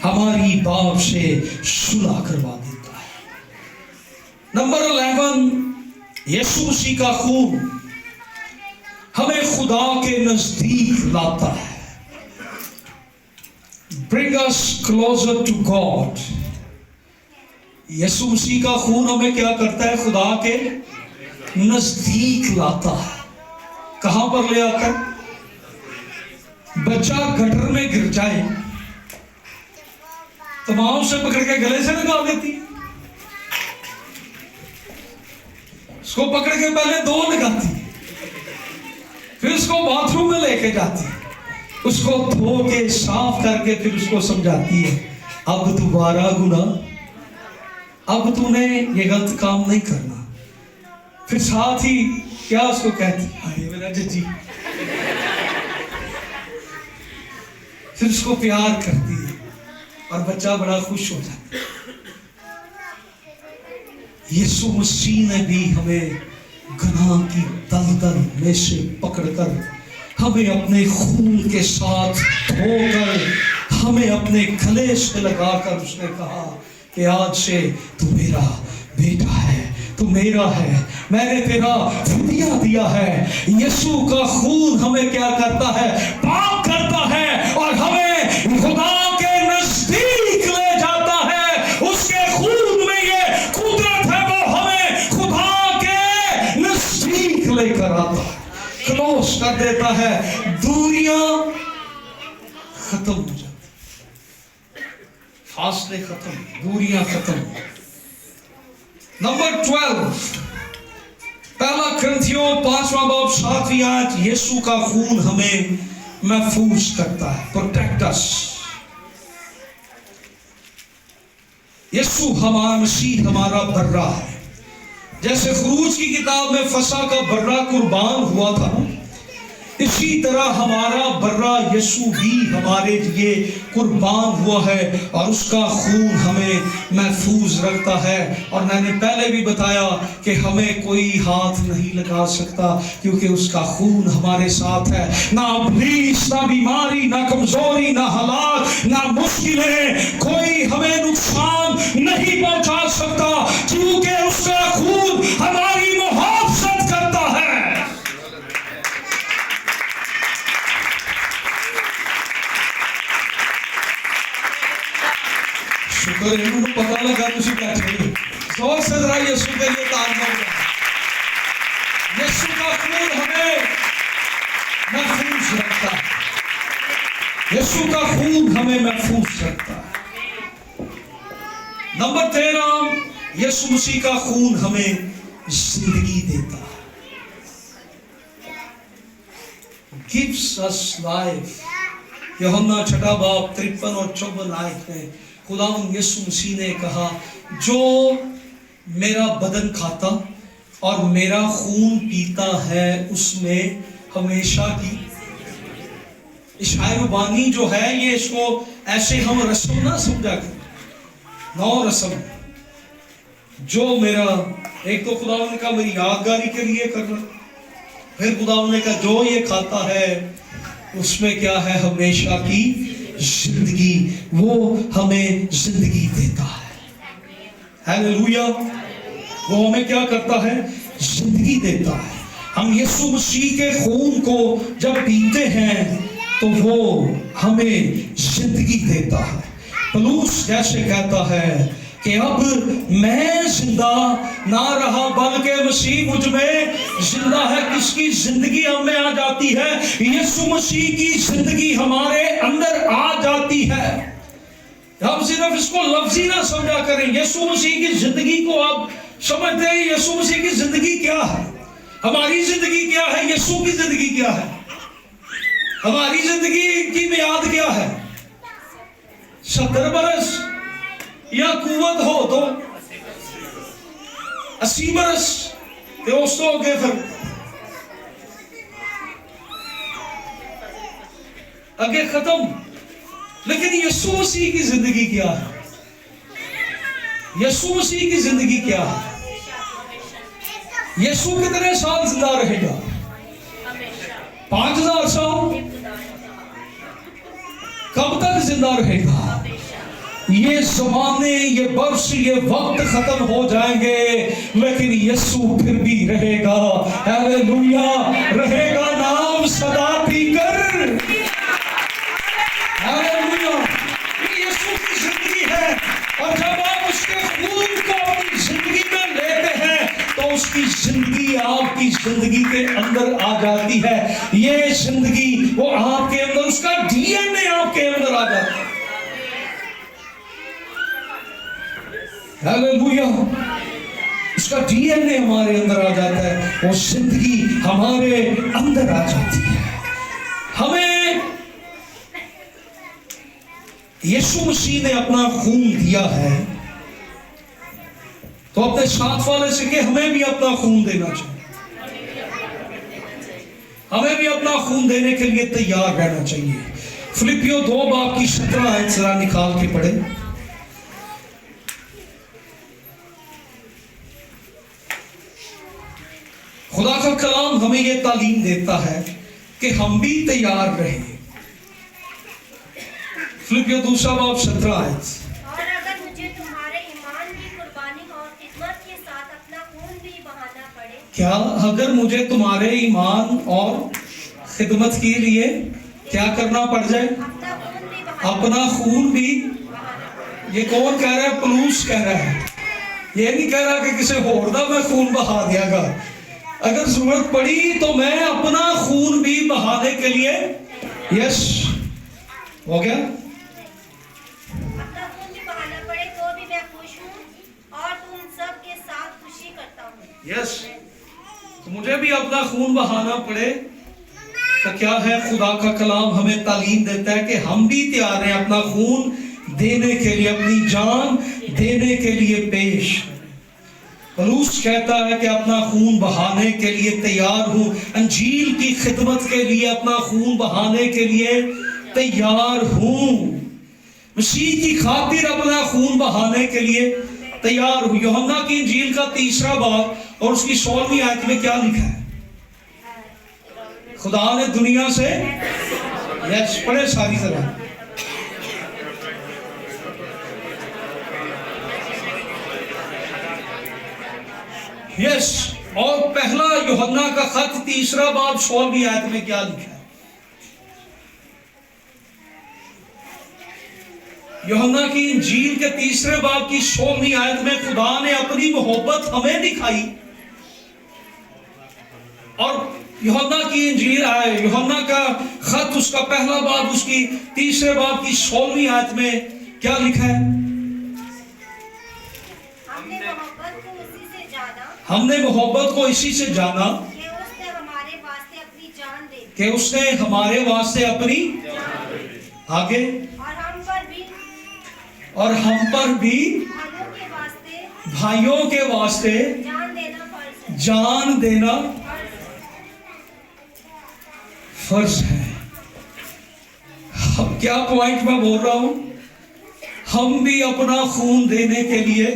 हमारी बाप से सुलह करवा देता है। नंबर 11, यीशु मसीह का खून हमें खुदा के नजदीक लाता है। bring us closer to God. यीशु मसीह का खून हमें क्या करता है? खुदा के नजदीक लाता है। कहां पर ले आता है? बच्चा गटर में गिर जाए तो मां उसे पकड़ के गले से निकाल देती है, उसको पकड़ के पहले दो लगाती है, फिर उसको बाथरूम में लेके जाती है, उसको धो के साफ करके फिर उसको समझाती है, अब दोबारा गुना, अब तूने ये गलत काम नहीं करना। फिर साथ ही क्या उसको कहती है, मेरा जजी, फिर उसको प्यार करती है और बच्चा बड़ा खुश हो जाता है। यीशु मसीह ने भी हमें गुनाह की दलदल में से पकड़कर हमें अपने खून के साथ धोकर हमें अपने गले से लगाकर उसने कहा कि आज से तू मेरा बेटा है, तू मेरा है, मैंने तेरा फिदिया दिया है। यीशु का खून हमें क्या करता है? पाप करता है और हमें खुदा के नजदीक ले जाता है। उसके खून में ये कुदरत है, वो हमें खुदा के नजदीक लेकर आता है, क्लोज कर देता है, दूरियां खत्म हो जाती, फासले खत्म, दूरियां खत्म। नंबर 12, पहला कुरिन्थियों 5वां बाब 7वीं आयत, यीशु का खून हमें महफूज करता है, प्रोटेक्ट अस। यीशु हमारा मसीह हमारा बर्रा है। जैसे खरूज की किताब में फसा का बर्रा कुर्बान हुआ था, इसी तरह हमारा बर्रा यीशु भी हमारे लिए कुर्बान हुआ है और उसका खून हमें महफूज रखता है। और मैंने पहले भी बताया कि हमें कोई हाथ नहीं लगा सकता क्योंकि उसका खून हमारे साथ है। ना इब्लीस, ना बीमारी, ना कमजोरी, ना हालात, ना मुश्किलें, कोई हमें नुकसान नहीं पहुंचा सकता क्योंकि उसका खून हमारी मुहाफजत करता है। शुक्र है उनको पता लगा, तुझे बैठे जोर से जरा यीशु के लिए तालियां बजाएं। यीशु का खून हमें महफूज रखता है, यीशु का खून हमें महफूज रखता है। नंबर 13, यीशु मसीह का खून हमें जिंदगी देता है, gives us life। यूहन्ना 6 बाब 53 और 54 आयत में खुदा यीशु मसीह ने कहा, जो मेरा बदन खाता और मेरा खून पीता है उसमें हमेशा की। शायरबानी जो है ये, इसको ऐसे हम रस्म ना समझा करें, नौ रस्म। जो मेरा, एक तो खुदा ने कहा मेरी यादगारी के लिए करना, फिर खुदा ने कहा जो ये खाता है उसमें क्या है? हमेशा की जिंदगी, वो हमें जिंदगी देता है। हालेलुया। वो हमें क्या करता है? जिंदगी देता है। हम यीशु मसीह के खून को जब पीते हैं तो वो हमें जिंदगी देता है। पौलुस जैसे कहता है कि अब मैं जिंदा ना रहा बल्कि मसीह मुझ में जिंदा है। किसकी जिंदगी हमें आ जाती है? यीशु मसीह की जिंदगी हमारे अंदर आ जाती है। हम सिर्फ इसको लफ्जी ना समझा करें, यीशु मसीह की जिंदगी को आप समझते हैं। यीशु मसीह की जिंदगी क्या है? हमारी जिंदगी क्या है? यीशु की जिंदगी क्या है? हमारी जिंदगी की मियाद क्या है? 70 बरस या कुवत हो तो 80 बरस, ते उस तो अगे फिर आगे खत्म। लेकिन यीशु मसीह की जिंदगी क्या है? यीशु मसीह की जिंदगी क्या है? यीशु कितने साल जिंदा रहेगा? 5000 साल? कब तक जिंदा रहेगा? ये ज़माने, ये वर्ष, ये वक्त खत्म हो जाएंगे लेकिन यीशु फिर भी रहेगा। हालेलुया। रहेगा नाम सदा पीकर। हालेलुया। जिंदगी के अंदर आ जाती है। ये जिंदगी वो आपके अंदर, उसका डीएनए आपके अंदर आ जाता है। हालेलुया। उसका डीएनए हमारे अंदर आ जाता है, वो जिंदगी हमारे अंदर आ जाती है। हमें यीशु मसीह ने अपना खून दिया है, तो अपने साथ वाले से कि हमें भी अपना खून देना चाहिए, हमें भी अपना खून देने के लिए तैयार रहना चाहिए। फिलिपियों 2:17 जरा निकाल के पढ़े। खुदा का कलाम हमें यह तालीम देता है कि हम भी तैयार रहें। फिलिपियों 2:17। और अगर मुझे तुम्हारे ईमान की कुर्बानी और खिदमत के साथ अपना खून भी बहाना पड़े। क्या? अगर मुझे तुम्हारे ईमान और खिदमत के लिए क्या करना पड़ जाए? अपना खून भी। ये कौन कह रहा है? पौलुस कह रहा है। ये नहीं कह रहा कि किसी होर दा मैं खून बहा दियागा। अगर जरूरत पड़ी तो मैं अपना खून भी बहाने के लिए, यस, हो गया। अपना खून भी बहाना पड़े तो भी मैं खुश हूँ और तुम सब के साथ खुशी करता हूँ। यस, तो मुझे भी अपना खून बहाना पड़े तो क्या है? खुदा का कलाम हमें तालीम देता है कि हम भी तैयार हैं अपना खून देने के लिए, अपनी जान देने के लिए पेश। पौलुस कहता है कि अपना खून बहाने के लिए तैयार हूं, अंजील की खिदमत के लिए अपना खून बहाने के लिए तैयार हूं, मसीह की खातिर अपना खून बहाने के लिए तैयार हूं। यूहन्ना की इंजील का 3 बाब और उसकी 16वीं आयत में क्या लिखा है? खुदा ने दुनिया से, यस, पढ़े सारी तरह। यस, और पहला यूहन्ना का खत 3 बाब 16वीं आयत में क्या लिखा है? यूहन्ना की इंजील के 3 बाब की 16वीं आयत में खुदा ने अपनी मोहब्बत हमें दिखाई। और यूहन्ना की इंजील, यूहन्ना का खत, उसका पहला बाब, उसकी 3 बाब की 16वीं आयत में क्या लिखा है? हमने मोहब्बत को इसी से जाना कि उसने हमारे वास्ते अपनी जान दे दी। कि उसने हमारे वास्ते अपनी, आगे, और हम पर भी भाइयों के वास्ते जान देना फर्ज है। अब क्या पॉइंट मैं बोल रहा हूं? हम भी अपना खून देने के लिए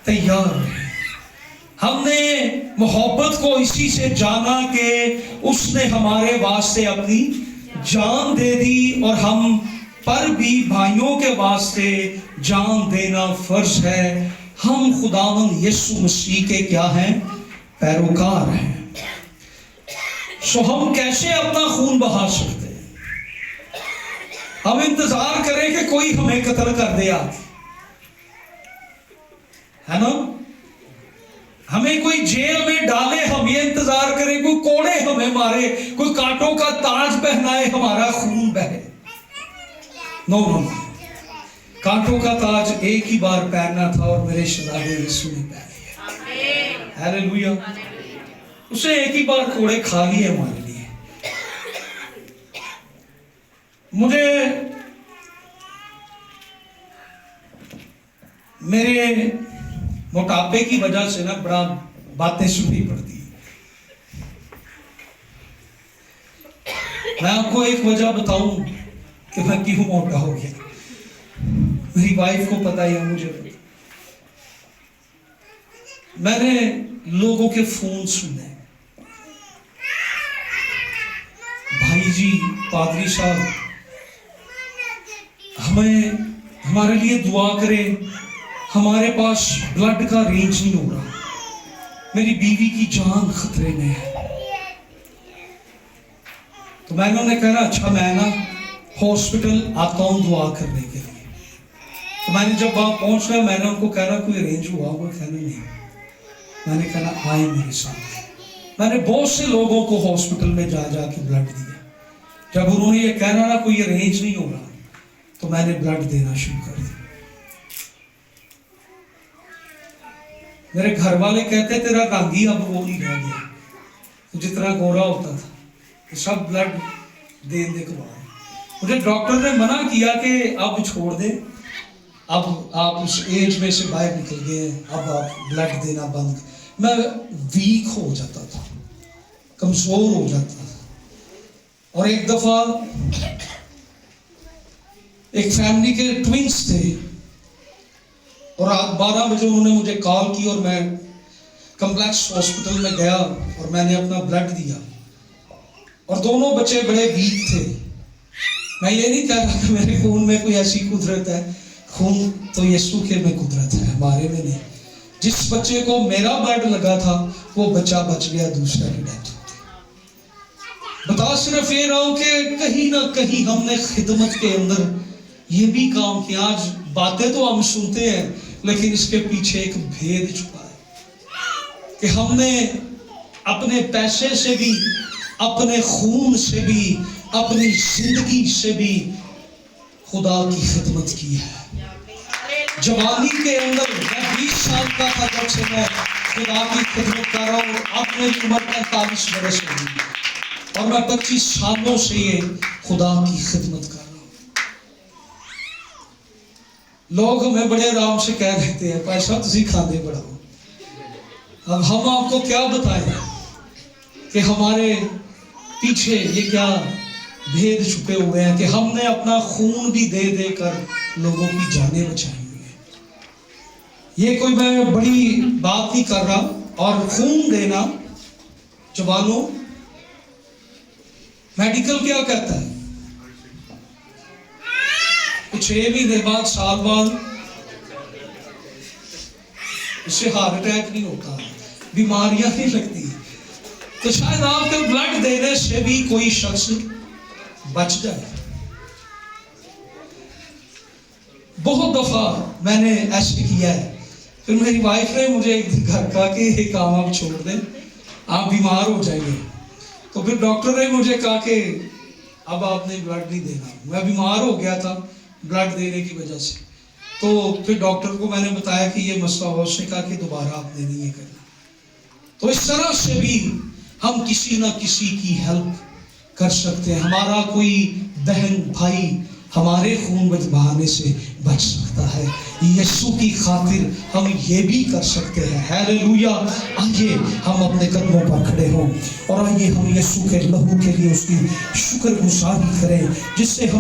तैयार हैं। हमने मोहब्बत को इसी से जाना कि उसने हमारे वास्ते अपनी जान दे दी, और हम पर भी भाइयों के वास्ते जान देना फर्ज है। हम खुदावंद यीशु मसीह के क्या हैं? पैरोकार हैं। सो हम कैसे अपना खून बहा सकते हैं? हम इंतजार करें कि कोई हमें कत्ल कर दे आके, है ना? हमें कोई जेल में डाले, हम ये इंतजार करें कोई कोड़े हमें मारे, कोई कांटों का ताज पहनाए, हमारा खून बहे? नो नो, कांटों का ताज एक ही बार पहनना था और मेरे शहजादे यीशु ने पहन लिया। हालेलुया। उसे एक ही बार कोड़े खा लिए हमारे लिए। मुझे मेरे मोटापे की वजह से ना बड़ा बातें सुननी पड़ती है। मैं आपको एक वजह बताऊं कि मैं क्यों मोटा हो गया। मेरी वाइफ को पता है, मुझे पता। मैंने लोगों के फोन सुने, भाई जी, पादरी साहब हमें, हमारे लिए दुआ करें, हमारे पास ब्लड का रेंज नहीं हो रहा, मेरी बीवी की जान खतरे में है। तो मैंने उन्हें कहा अच्छा मैं ना हॉस्पिटल आता हूं दुआ करने के लिए। तो मैंने जब वहां पहुंचना, मैंने उनको कहना कोई रेंज हुआ? वो कहना नहीं। मैंने कहना आए मेरे साथ। मैंने बहुत से लोगों को हॉस्पिटल में जा के ब्लड दिया। जब उन्होंने ये कहना ना कोई अरेंज नहीं हो रहा, तो मैंने ब्लड देना शुरू कर दिया। मेरे घर वाले कहते तेरा रंग ही अब वो नहीं रह गया, तो जितना गोरा होता था, तो सब ब्लड दे के बाद मुझे डॉक्टर ने मना किया कि अब छोड़ दे, अब आप उस एज में से बाहर निकल गए हैं, अब आप ब्लड देना बंद। मैं वीक हो जाता था, कमजोर हो जाता था। और एक दफा एक फैमिली के ट्विंस थे और रात 12 बजे उन्होंने मुझे कॉल की और मैं कॉम्प्लेक्स हॉस्पिटल में गया और मैंने अपना ब्लड दिया। और दोनों बच्चे बड़े वीक थे। मैं ये नहीं कह रहा कि मेरे खून में कोई ऐसी कुदरत है, खून तो यीशु के में कुदरत है, हमारे में नहीं। जिस बच्चे को मेरा ब्लड लगा था वो बच्चा बच गया, दूसरा की डेथ। बता सिर्फ ये रहा हूं कि कहीं ना कहीं हमने खिदमत के अंदर ये भी काम किया। आज बातें तो हम सुनते हैं, लेकिन इसके पीछे एक भेद छुपा है कि हमने अपने पैसे से भी, अपने खून से भी, अपनी जिंदगी से भी खुदा की खिदमत की है। जवानी के अंदर मैं 20 साल का था जब से मैं खुदा की खिदमत कर रहा हूँ। अब मेरी उम्र 45 बरस हो गई और मैं 25 सालों से ये खुदा की खिदमत कर रहा हूँ। लोग हमें बड़े आराम से कह देते हैं पैसा तुसी खाते बड़ा हो। अब हम आपको क्या बताएं कि हमारे पीछे ये क्या भेद छुपे हुए हैं कि हमने अपना खून भी दे देकर लोगों की जानें बचाई हुई है। ये कोई मैं बड़ी बात नहीं कर रहा। और खून देना, जवानों, मेडिकल क्या कहता है? 6 महीने बाद, साल बाद इससे हार्ट अटैक नहीं होता, बीमारियां नहीं लगती। तो शायद आपके ब्लड देने से भी कोई शख्स बच जाए। बहुत दफा मैंने ऐसे किया है। फिर मेरी वाइफ ने मुझे एक दिन घर कहा कि ये काम आप छोड़ दें, आप बीमार हो जाएंगे। तो फिर डॉक्टर ने मुझे कहा कि अब आपने ब्लड नहीं देना। मैं बीमार हो गया था ब्लड देने की वजह से। तो फिर डॉक्टर को मैंने बताया कि ये मसला हो, उसने कहा कि दोबारा आपने नहीं ये करना। तो इस तरह से भी हम किसी ना किसी की हेल्प कर सकते हैं। हमारा कोई बहन भाई हमारे खून बहाने से बच सकता है। यीशु की खातिर हम ये भी कर सकते हैं। हालेलुया। आइए हम अपने कदमों पर खड़े हों और आइए हम यीशु के लहू के लिए उसकी शुक्रगुजारी करें, जिससे हम